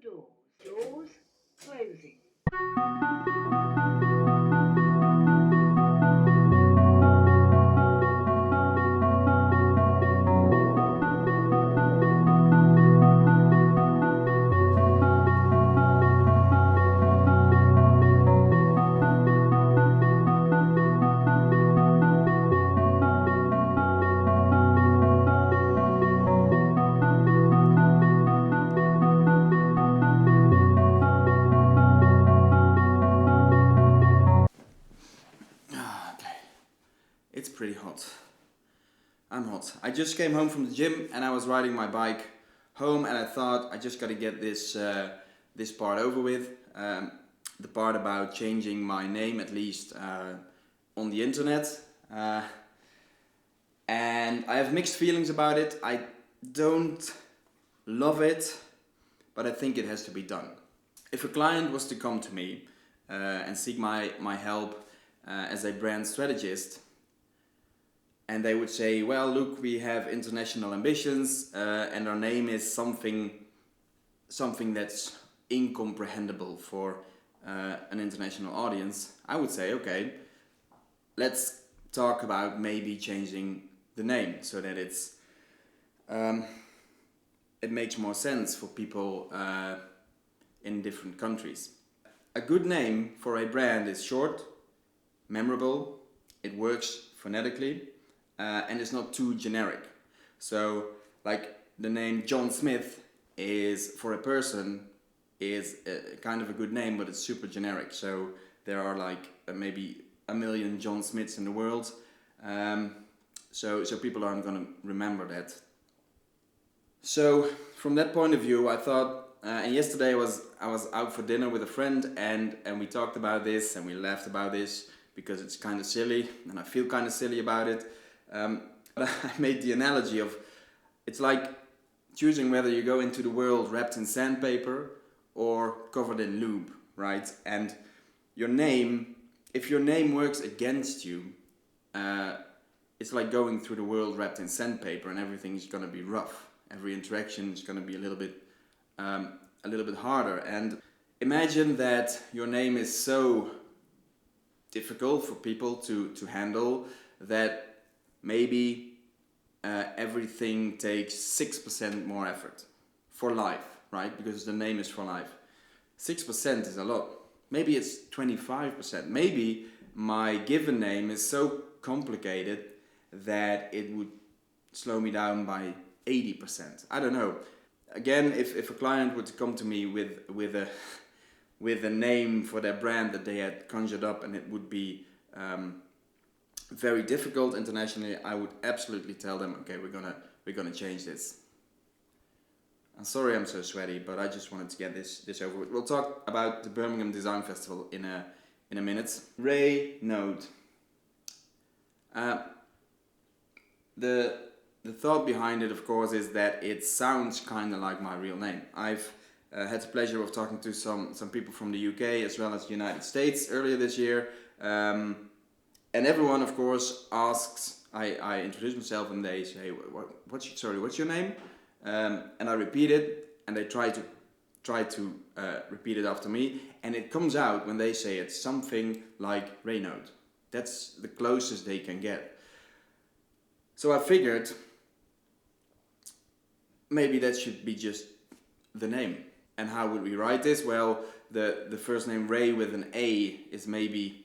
Doors closing. Okay, it's pretty hot. I'm hot. I just came home from the gym and I was riding my bike home and I thought I just gotta get this part over with. The part about changing my name, at least on the internet. And I have mixed feelings about it. I don't love it, but I think it has to be done. If a client was to come to me and seek my help as a brand strategist, and they would say, well, look, we have international ambitions and our name is something that's incomprehensible for an international audience, I would say, okay, let's talk about maybe changing the name so that it makes more sense for people in different countries. A good name for a brand is short, memorable, it works phonetically, and it's not too generic. So, like the name John Smith is, for a person, is kind of a good name, but it's super generic. So there are like maybe a million John Smiths in the world. So people aren't going to remember that. So from that point of view, I thought, and yesterday I was out for dinner with a friend, and we talked about this and we laughed about this because it's kind of silly, and I feel kind of silly about it. But I made the analogy of, it's like choosing whether you go into the world wrapped in sandpaper or covered in lube, right? And your name, if your name works against you, it's like going through the world wrapped in sandpaper, and everything's gonna be rough. Every interaction is gonna be a little bit harder. And imagine that your name is so difficult for people to handle that maybe everything takes 6% more effort for life, right? Because the name is for life. 6% is a lot. Maybe it's 25%. Maybe my given name is so complicated that it would slow me down by 80%. I don't know. Again, if a client would come to me with a name for their brand that they had conjured up and it would be very difficult internationally, I would absolutely tell them, okay, we're gonna change this. I'm sorry I'm so sweaty, but I just wanted to get this over with. We'll talk about the Birmingham Design Festival in a minute. Rey Node. The thought behind it, of course, is that it sounds kind of like my real name. I've had the pleasure of talking to some people from the UK as well as the United States earlier this year. And everyone, of course, asks, I introduce myself and they say, what's your name? And I repeat it, and they try to repeat it after me. And it comes out when they say it's something like Rey Node. That's the closest they can get. So I figured maybe that should be just the name. And how would we write this? Well, the first name Rey with an A is maybe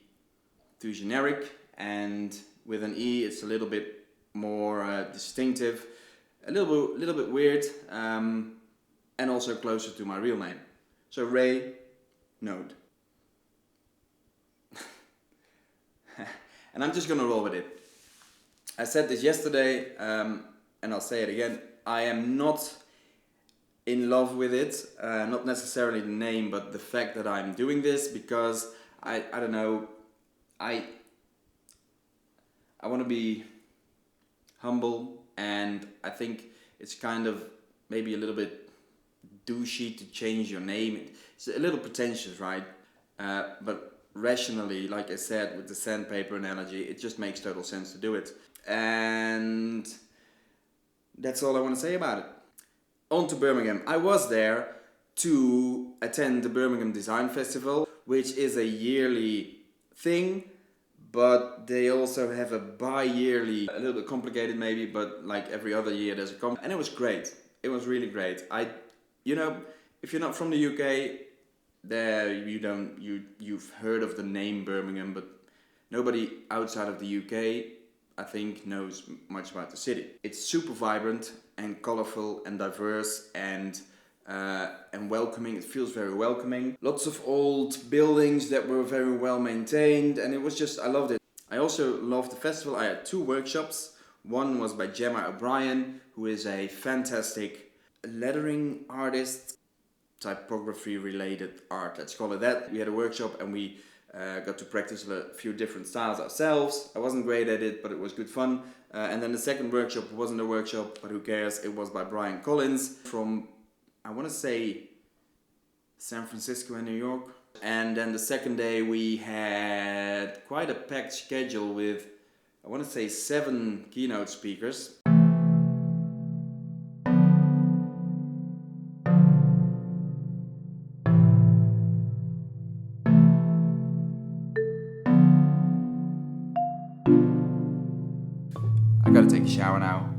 too generic, and with an E it's a little bit more distinctive, a little bit weird, and also closer to my real name. So Rey Node. And I'm just gonna roll with it. I said this yesterday, and I'll say it again. I am not in love with it, not necessarily the name, but the fact that I'm doing this, because I don't know, I want to be humble, and I think it's kind of maybe a little bit douchey to change your name. It's a little pretentious, right? But rationally, like I said, with the sandpaper analogy, it just makes total sense to do it. And that's all I want to say about it. On to Birmingham. I was there to attend the Birmingham Design Festival, which is a yearly thing, but they also have a bi-yearly, a little bit complicated maybe, but like every other year there's a and it was great. It was really great. You know, if you're not from the UK, there you've heard of the name Birmingham, but nobody outside of the UK, I think, knows much about the city. It's super vibrant and colorful and diverse and welcoming. It feels very welcoming. Lots of old buildings that were very well maintained, and it was just, I loved it. I also loved the festival. I had 2 workshops. One was by Gemma O'Brien, who is a fantastic lettering artist, typography related art, let's call it that. We had a workshop and we got to practice a few different styles ourselves. I wasn't great at it, but it was good fun. And then the second workshop wasn't a workshop, but who cares? It was by Brian Collins from, I want to say, San Francisco and New York. And then the second day we had quite a packed schedule with, I want to say, 7 keynote speakers. I gotta take a shower now.